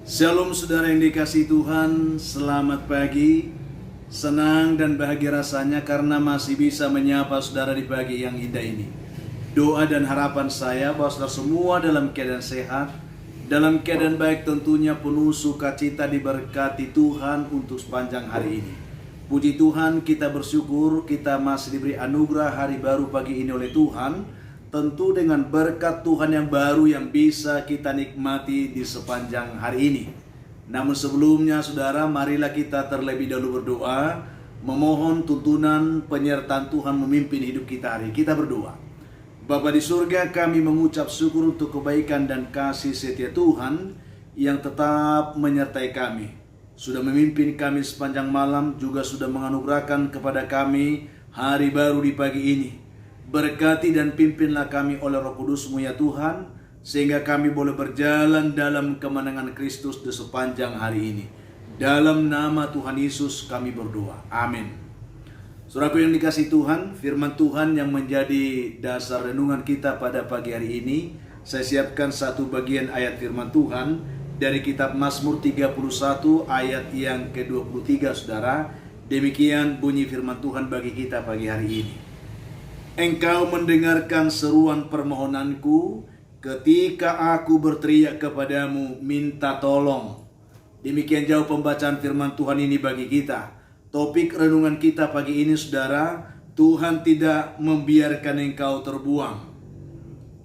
Shalom saudara yang dikasihi Tuhan, selamat pagi. Senang dan bahagia rasanya karena masih bisa menyapa saudara di pagi yang indah ini. Doa dan harapan saya bahwa saudara semua dalam keadaan sehat, dalam keadaan baik, tentunya penuh sukacita, diberkati Tuhan untuk sepanjang hari ini. Puji Tuhan, kita bersyukur kita masih diberi anugerah hari baru pagi ini oleh Tuhan. Tentu dengan berkat Tuhan yang baru yang bisa kita nikmati di sepanjang hari ini. Namun sebelumnya saudara, marilah kita terlebih dahulu berdoa, memohon tuntunan penyertaan Tuhan memimpin hidup kita hari. Kita berdoa. Bapa di surga, kami mengucap syukur untuk kebaikan dan kasih setia Tuhan yang tetap menyertai kami. Sudah memimpin kami sepanjang malam, juga sudah menganugerahkan kepada kami hari baru di pagi ini. Berkati dan pimpinlah kami oleh Roh Kudus-Mu ya Tuhan, sehingga kami boleh berjalan dalam kemenangan Kristus di sepanjang hari ini. Dalam nama Tuhan Yesus kami berdoa. Amin. Saudaraku yang dikasihi Tuhan, firman Tuhan yang menjadi dasar renungan kita pada pagi hari ini, saya siapkan satu bagian ayat firman Tuhan dari kitab Mazmur 31 ayat yang ke-23 saudara. Demikian bunyi firman Tuhan bagi kita pagi hari ini. Engkau mendengarkan seruan permohonanku ketika aku berteriak kepadamu minta tolong. Demikian jauh pembacaan firman Tuhan ini bagi kita. Topik renungan kita pagi ini saudara, Tuhan tidak membiarkan engkau terbuang.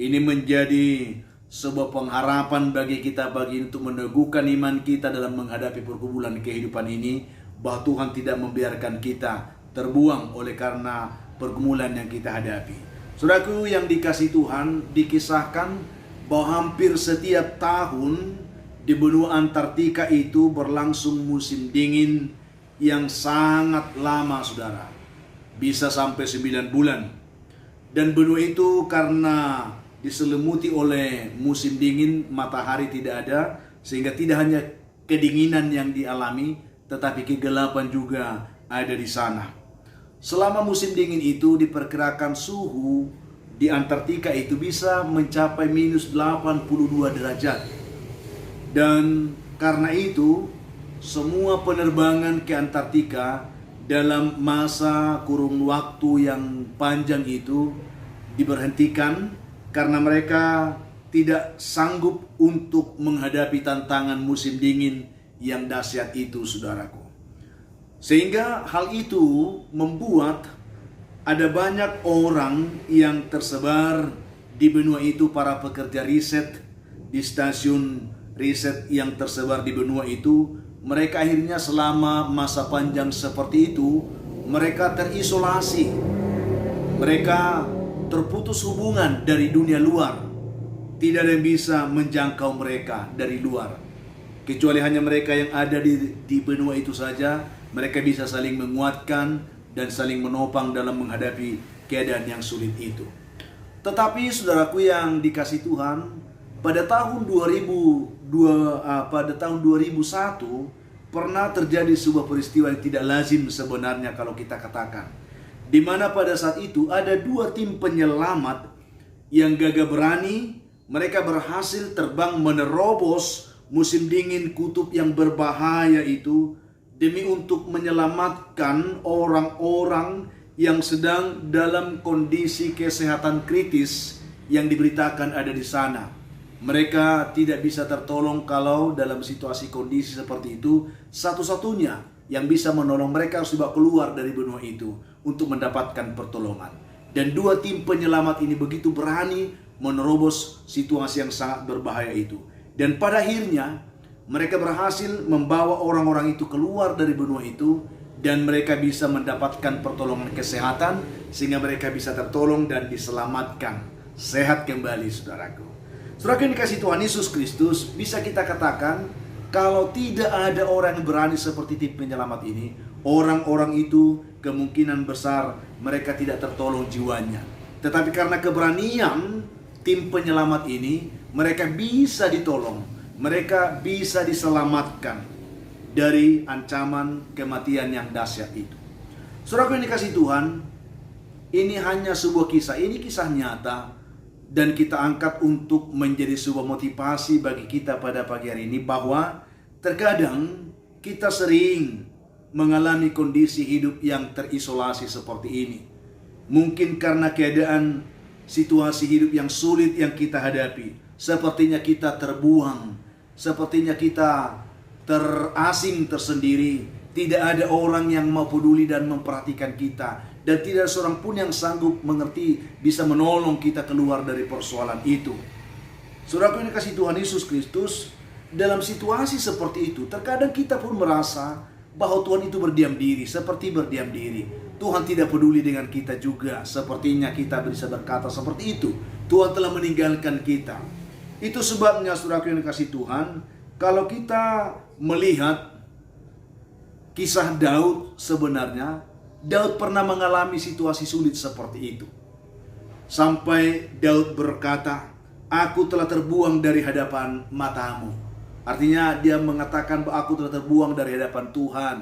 Ini menjadi sebuah pengharapan bagi kita untuk meneguhkan iman kita dalam menghadapi pergumulan kehidupan ini, bahwa Tuhan tidak membiarkan kita terbuang oleh karena pergumulan yang kita hadapi. Saudaraku yang dikasihi Tuhan, dikisahkan bahwa hampir setiap tahun di benua Antartika itu berlangsung musim dingin yang sangat lama saudara. Bisa sampai 9 bulan. Dan benua itu karena diselimuti oleh musim dingin, matahari tidak ada, sehingga tidak hanya kedinginan yang dialami, tetapi kegelapan juga ada di sana. Selama musim dingin itu diperkirakan suhu di Antartika itu bisa mencapai minus 82 derajat. Dan karena itu semua penerbangan ke Antartika dalam masa kurun waktu yang panjang itu diberhentikan karena mereka tidak sanggup untuk menghadapi tantangan musim dingin yang dahsyat itu saudaraku. Sehingga hal itu membuat ada banyak orang yang tersebar di benua itu, para pekerja riset di stasiun riset yang tersebar di benua itu. Mereka akhirnya selama masa panjang seperti itu, mereka terisolasi. Mereka terputus hubungan dari dunia luar. Tidak ada yang bisa menjangkau mereka dari luar. Kecuali hanya mereka yang ada di benua itu saja. Mereka bisa saling menguatkan dan saling menopang dalam menghadapi keadaan yang sulit itu. Tetapi saudaraku yang dikasihi Tuhan, pada tahun 2001 pernah terjadi sebuah peristiwa yang tidak lazim sebenarnya kalau kita katakan. Di mana pada saat itu ada 2 tim penyelamat yang gagah berani. Mereka berhasil terbang menerobos musim dingin kutub yang berbahaya itu, demi untuk menyelamatkan orang-orang yang sedang dalam kondisi kesehatan kritis yang diberitakan ada di sana. Mereka tidak bisa tertolong kalau dalam situasi kondisi seperti itu. Satu-satunya yang bisa menolong mereka harus dibawa keluar dari benua itu untuk mendapatkan pertolongan. Dan 2 tim penyelamat ini begitu berani menerobos situasi yang sangat berbahaya itu. Dan pada akhirnya mereka berhasil membawa orang-orang itu keluar dari benua itu, dan mereka bisa mendapatkan pertolongan kesehatan sehingga mereka bisa tertolong dan diselamatkan sehat kembali saudaraku. Saudaraku yang dikasihi Tuhan Yesus Kristus, bisa kita katakan kalau tidak ada orang yang berani seperti tim penyelamat ini, orang-orang itu kemungkinan besar mereka tidak tertolong jiwanya. Tetapi karena keberanian tim penyelamat ini, mereka bisa ditolong. Mereka bisa diselamatkan dari ancaman kematian yang dahsyat itu. Saudara yang dikasihi Tuhan, ini hanya sebuah kisah. Ini kisah nyata dan kita angkat untuk menjadi sebuah motivasi bagi kita pada pagi hari ini, bahwa Terkadang kita sering mengalami kondisi hidup yang terisolasi seperti ini. Mungkin karena keadaan situasi hidup yang sulit yang kita hadapi. Sepertinya kita terbuang, sepertinya kita terasing tersendiri. Tidak ada orang yang mau peduli dan memperhatikan kita. Dan tidak ada seorang pun yang sanggup mengerti, bisa menolong kita keluar dari persoalan itu. Saudaraku yang dikasihi Tuhan Yesus Kristus, dalam situasi seperti itu, terkadang kita pun merasa bahwa Tuhan itu berdiam diri, seperti berdiam diri. Tuhan tidak peduli dengan kita juga. Sepertinya kita bisa berkata seperti itu. Tuhan telah meninggalkan kita. Itu sebabnya saudaraku yang dikasihi Tuhan, kalau kita melihat kisah Daud, sebenarnya Daud pernah mengalami situasi sulit seperti itu. Sampai Daud berkata, "Aku telah terbuang dari hadapan matamu." Artinya dia mengatakan bahwa aku telah terbuang dari hadapan Tuhan.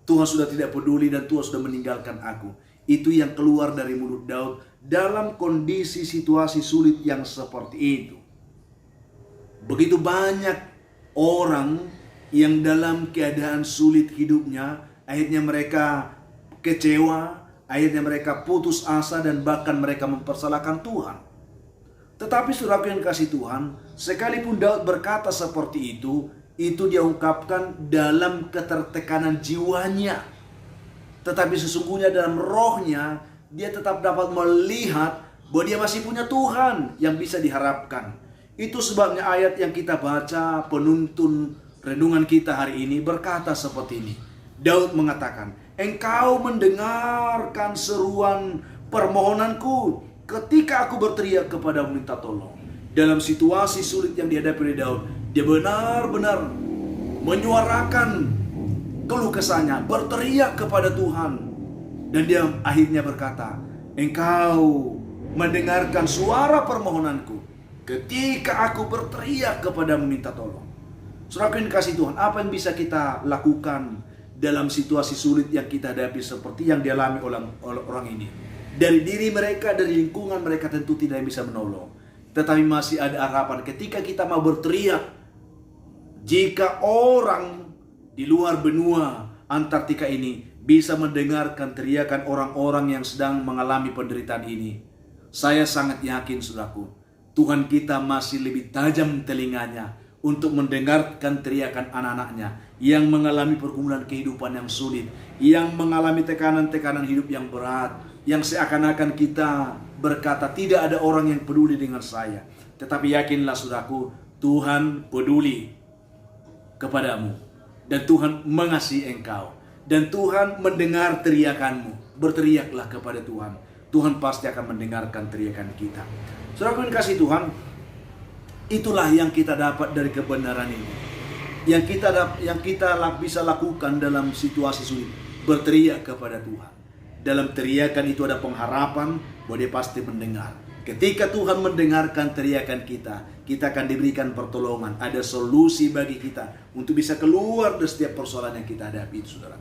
Tuhan sudah tidak peduli dan Tuhan sudah meninggalkan aku. Itu yang keluar dari mulut Daud dalam kondisi situasi sulit yang seperti itu. Begitu banyak orang yang dalam keadaan sulit hidupnya, akhirnya mereka kecewa, akhirnya mereka putus asa dan bahkan mereka mempersalahkan Tuhan. Tetapi saudaraku yang kasih Tuhan, sekalipun Daud berkata seperti itu dia ungkapkan dalam ketertekanan jiwanya. Tetapi sesungguhnya dalam rohnya, dia tetap dapat melihat bahwa dia masih punya Tuhan yang bisa diharapkan. Itu sebabnya ayat yang kita baca, penuntun renungan kita hari ini berkata seperti ini. Daud mengatakan, "Engkau mendengarkan seruan permohonanku ketika aku berteriak kepada minta tolong." Dalam situasi sulit yang dihadapi oleh Daud, dia benar-benar menyuarakan keluh kesahnya, berteriak kepada Tuhan. Dan dia akhirnya berkata, "Engkau mendengarkan suara permohonanku ketika aku berteriak kepada minta tolong." Saudara yang dikasihi Tuhan, apa yang bisa kita lakukan dalam situasi sulit yang kita hadapi seperti yang dialami oleh orang ini? Dari diri mereka, dari lingkungan mereka tentu tidak bisa menolong. Tetapi masih ada harapan ketika kita mau berteriak. Jika orang di luar benua Antartika ini bisa mendengarkan teriakan orang-orang yang sedang mengalami penderitaan ini, saya sangat yakin, saudaraku, Tuhan kita masih lebih tajam telinganya untuk mendengarkan teriakan anak-anaknya yang mengalami pergumulan kehidupan yang sulit, yang mengalami tekanan-tekanan hidup yang berat, yang seakan-akan kita berkata tidak ada orang yang peduli dengan saya. Tetapi yakinlah saudaraku, Tuhan peduli kepadamu dan Tuhan mengasihi engkau dan Tuhan mendengar teriakanmu. Berteriaklah kepada Tuhan. Tuhan pasti akan mendengarkan teriakan kita. Saudaraku yang kasih Tuhan, itulah yang kita dapat dari kebenaran ini. Yang kita bisa lakukan dalam situasi sulit, berteriak kepada Tuhan. Dalam teriakan itu ada pengharapan bahwa dia pasti mendengar. Ketika Tuhan mendengarkan teriakan kita, kita akan diberikan pertolongan. Ada solusi bagi kita untuk bisa keluar dari setiap persoalan yang kita hadapi, saudara.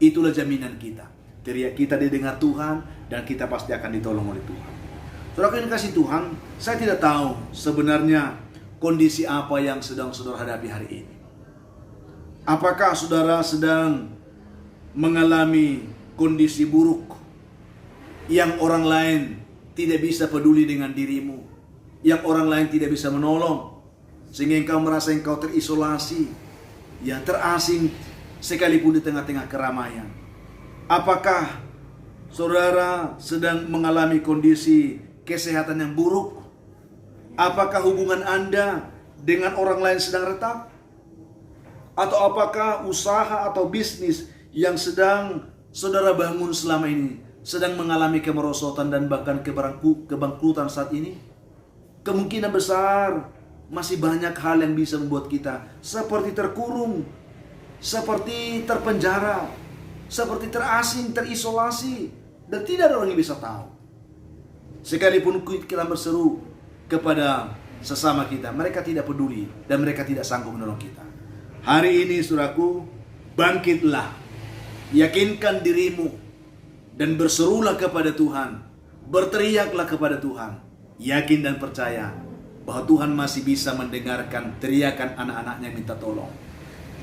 Itulah jaminan kita. Teriak kita didengar Tuhan dan kita pasti akan ditolong oleh Tuhan. Saudara yang kasih Tuhan, saya tidak tahu sebenarnya kondisi apa yang sedang saudara hadapi hari ini. Apakah saudara sedang mengalami kondisi buruk yang orang lain tidak bisa peduli dengan dirimu, yang orang lain tidak bisa menolong, sehingga engkau merasa engkau terisolasi, ya terasing sekalipun di tengah-tengah keramaian? Apakah saudara sedang mengalami kondisi kesehatan yang buruk? Apakah hubungan Anda dengan orang lain sedang retak? Atau apakah usaha atau bisnis yang sedang saudara bangun selama ini sedang mengalami kemerosotan dan bahkan kebangkrutan saat ini? Kemungkinan besar masih banyak hal yang bisa membuat kita seperti terkurung, seperti terpenjara, seperti terasing, terisolasi, dan tidak ada orang yang bisa tahu. Sekalipun kita berseru kepada sesama kita, mereka tidak peduli dan mereka tidak sanggup menolong kita. Hari ini, saudaraku, bangkitlah, yakinkan dirimu dan berserulah kepada Tuhan, berteriaklah kepada Tuhan, yakin dan percaya bahwa Tuhan masih bisa mendengarkan teriakan anak-anaknya minta tolong.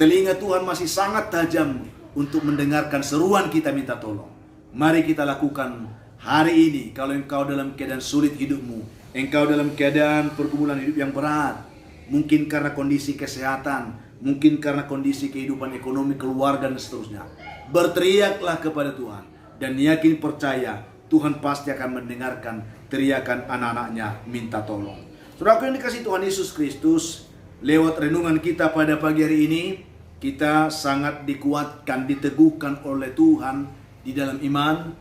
Telinga Tuhan masih sangat tajam untuk mendengarkan seruan kita minta tolong. Mari kita lakukan hari ini. Kalau engkau dalam keadaan sulit hidupmu, engkau dalam keadaan pergumulan hidup yang berat, mungkin karena kondisi kesehatan, mungkin karena kondisi kehidupan ekonomi, keluarga, dan seterusnya, berteriaklah kepada Tuhan dan yakin percaya Tuhan pasti akan mendengarkan teriakan anak-anaknya minta tolong. Saudaraku yang dikasihi Tuhan Yesus Kristus, lewat renungan kita pada pagi hari ini, kita sangat dikuatkan, diteguhkan oleh Tuhan di dalam iman,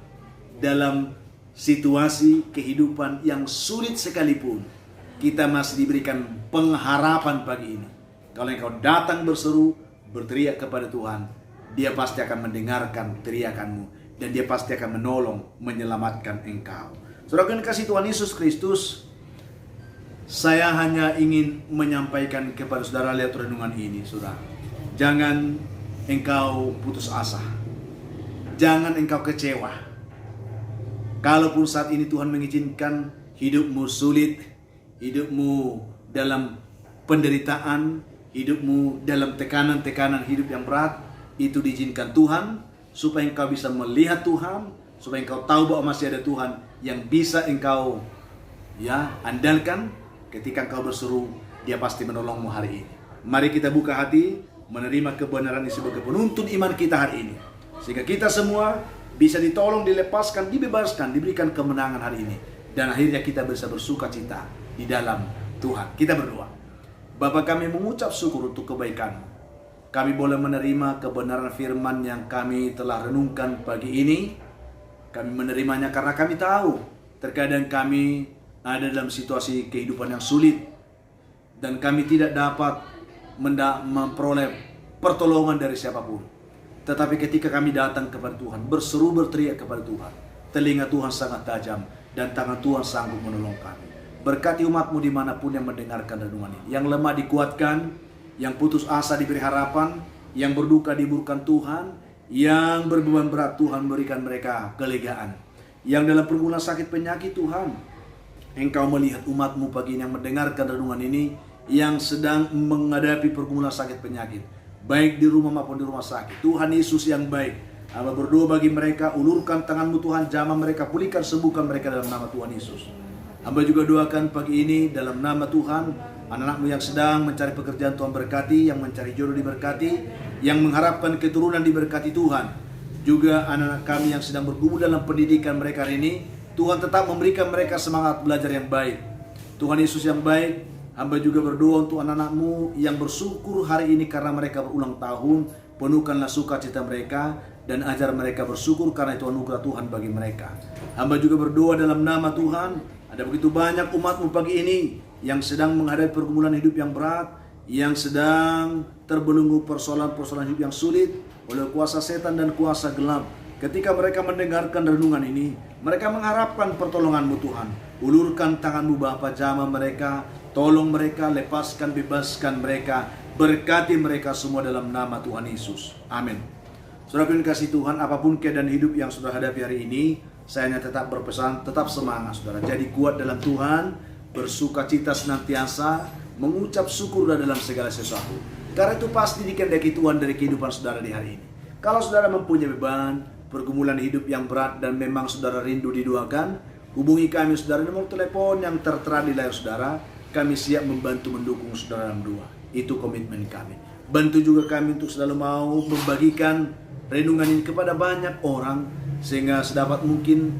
dalam situasi kehidupan yang sulit sekalipun. Kita masih diberikan pengharapan pagi ini. Kalau engkau datang berseru, berteriak kepada Tuhan, Dia pasti akan mendengarkan teriakanmu dan Dia pasti akan menolong, menyelamatkan engkau. Saudara yang dikasihi Tuhan Yesus Kristus, saya hanya ingin menyampaikan kepada saudara lihat renungan ini, saudara. Jangan engkau putus asa. Jangan engkau kecewa. Kalaupun saat ini Tuhan mengizinkan hidupmu sulit, hidupmu dalam penderitaan, hidupmu dalam tekanan-tekanan hidup yang berat, itu diizinkan Tuhan supaya engkau bisa melihat Tuhan, supaya engkau tahu bahwa masih ada Tuhan yang bisa engkau andalkan. Ketika engkau berseru, Dia pasti menolongmu hari ini. Mari kita buka hati, menerima kebenaran ini sebagai penuntun iman kita hari ini, sehingga kita semua bisa ditolong, dilepaskan, dibebaskan, diberikan kemenangan hari ini, dan akhirnya kita bisa bersuka cita di dalam Tuhan. Kita berdoa. Bapa, kami mengucap syukur untuk kebaikan-Mu. Kami boleh menerima kebenaran firman yang kami telah renungkan pagi ini. Kami menerimanya karena kami tahu terkadang kami ada dalam situasi kehidupan yang sulit, dan kami tidak dapat memperoleh pertolongan dari siapapun. Tetapi ketika kami datang kepada Tuhan, berseru, berteriak kepada Tuhan, telinga Tuhan sangat tajam dan tangan Tuhan sanggup menolong kami. Berkati umat-Mu dimanapun yang mendengarkan renungan ini. Yang lemah dikuatkan, yang putus asa diberi harapan, yang berduka dihiburkan Tuhan, yang berbeban berat Tuhan berikan mereka kelegaan. Yang dalam pergumulan sakit penyakit Tuhan, Engkau melihat umat-Mu pagi ini yang mendengarkan renungan ini, yang sedang menghadapi pergumulan sakit penyakit, baik di rumah maupun di rumah sakit. Tuhan Yesus yang baik, hamba berdoa bagi mereka, ulurkan tangan-Mu Tuhan, jamah mereka, pulihkan, sembuhkan mereka dalam nama Tuhan Yesus. Hamba juga doakan pagi ini dalam nama Tuhan, anak-anak-Mu yang sedang mencari pekerjaan Tuhan berkati, yang mencari jodoh diberkati, yang mengharapkan keturunan diberkati Tuhan. Juga anak-anak kami yang sedang bergumul dalam pendidikan mereka hari ini, Tuhan tetap memberikan mereka semangat belajar yang baik. Tuhan Yesus yang baik, hamba juga berdoa untuk anak-anak-Mu yang bersyukur hari ini karena mereka berulang tahun. Penuhkanlah sukacita mereka dan ajar mereka bersyukur karena itu anugerah Tuhan bagi mereka. Hamba juga berdoa dalam nama Tuhan, ada begitu banyak umat-Mu pagi ini yang sedang menghadapi pergumulan hidup yang berat, yang sedang terbelenggu persoalan-persoalan hidup yang sulit oleh kuasa setan dan kuasa gelap. Ketika mereka mendengarkan renungan ini, mereka mengharapkan pertolongan-Mu Tuhan. Ulurkan tangan-Mu Bapa, jamah mereka, tolong mereka, lepaskan, bebaskan mereka, berkati mereka semua dalam nama Tuhan Yesus. Amin. Saudara yang dikasihi Tuhan, apapun keadaan hidup yang sudah hadapi hari ini, saya hanya tetap berpesan, tetap semangat saudara. Jadi kuat dalam Tuhan, bersuka cita senantiasa, mengucap syukur dalam segala sesuatu. Karena itu pasti dikehendaki Tuhan dari kehidupan saudara di hari ini. Kalau saudara mempunyai beban, pergumulan hidup yang berat dan memang saudara rindu didoakan, hubungi kami saudara nomor telepon yang tertera di layar saudara. Kami siap membantu mendukung saudara dalam doa. Itu komitmen kami. Bantu juga kami untuk selalu mau membagikan renungan ini kepada banyak orang, sehingga sedapat mungkin,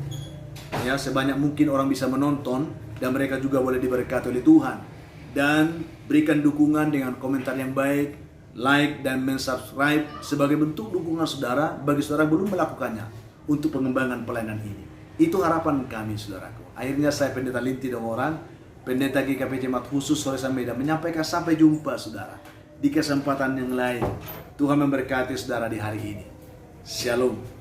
sebanyak mungkin orang bisa menonton dan mereka juga boleh diberkati oleh Tuhan. Dan berikan dukungan dengan komentar yang baik, like dan subscribe sebagai bentuk dukungan saudara bagi saudara yang belum melakukannya untuk pengembangan pelayanan ini. Itu harapan kami saudaraku. Akhirnya saya Pendeta Linti Dongoran, Pendeta GKP Jemaat Khusus Solesa Medan, menyampaikan sampai jumpa saudara di kesempatan yang lain. Tuhan memberkati saudara di hari ini. Shalom.